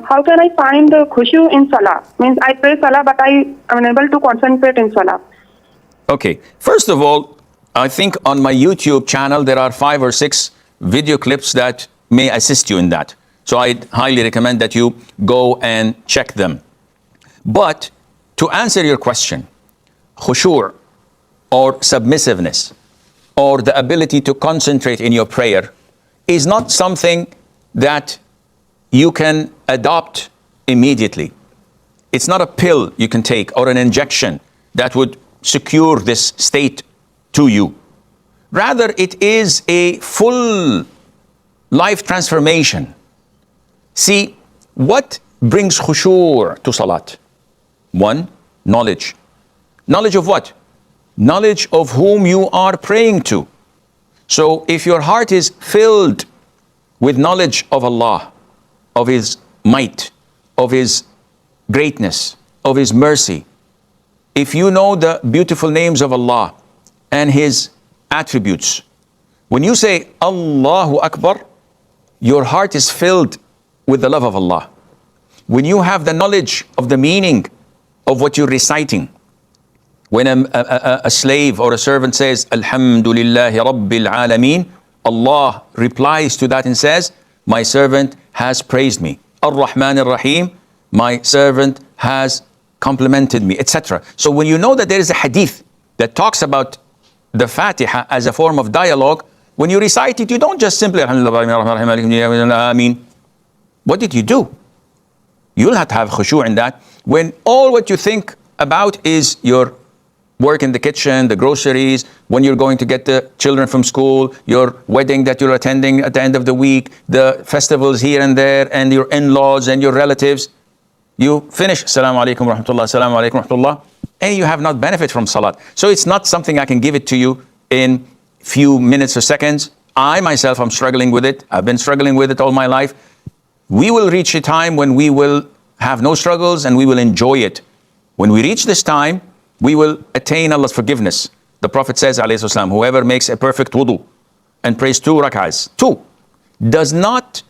how can I find the Khushu in Salah? Means I pray Salah, but I am unable to concentrate in Salah. Okay, first of all, I think on my YouTube channel there are 5 or 6 video clips that may assist you in that. So I highly recommend that you go and check them. But to answer your question, khushu' or submissiveness or the ability to concentrate in your prayer is not something that you can adopt immediately. It's not a pill you can take or an injection that would secure this state to you. Rather, it is a full life transformation. See, what brings khushu' to salat? 1, knowledge. Knowledge of what? Knowledge of whom you are praying to. So if your heart is filled with knowledge of Allah, of His might, of His greatness, of His mercy, if you know the beautiful names of Allah and His attributes, when you say Allahu Akbar, your heart is filled with the love of Allah. When you have the knowledge of the meaning of what you're reciting, when a slave or a servant says Alhamdulillahi Rabbil Alameen, Allah replies to that and says, my servant has praised me. Ar-Rahman Ar-Rahim, my servant has complimented me, etc. So when you know that there is a hadith that talks about the Fatiha as a form of dialogue, when you recite it, you don't just simply Ameen. What did you do? You'll have to have khushu' in that. When all what you think about is your work in the kitchen, the groceries, when you're going to get the children from school, your wedding that you're attending at the end of the week, the festivals here and there, and your in-laws and your relatives, you finish, Assalamu alaikum wa rahmatullah, Assalamu alaikum wa rahmatullah, and you have not benefit from salat. So it's not something I can give it to you in few minutes or seconds. I myself am struggling with it. I've been struggling with it all my life. We will reach a time when we will have no struggles and we will enjoy it. When we reach this time, we will attain Allah's forgiveness. The Prophet says, alayhi salam, whoever makes a perfect wudu and prays 2 rak'ahs, 2, does not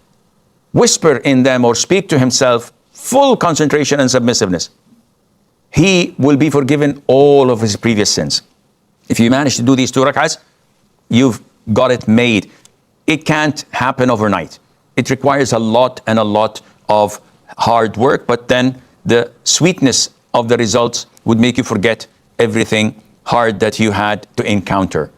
whisper in them or speak to himself, full concentration and submissiveness, he will be forgiven all of his previous sins. If you manage to do these 2 rak'ahs, you've got it made. It can't happen overnight. It requires a lot and a lot of hard work, but then the sweetness of the results would make you forget everything hard that you had to encounter.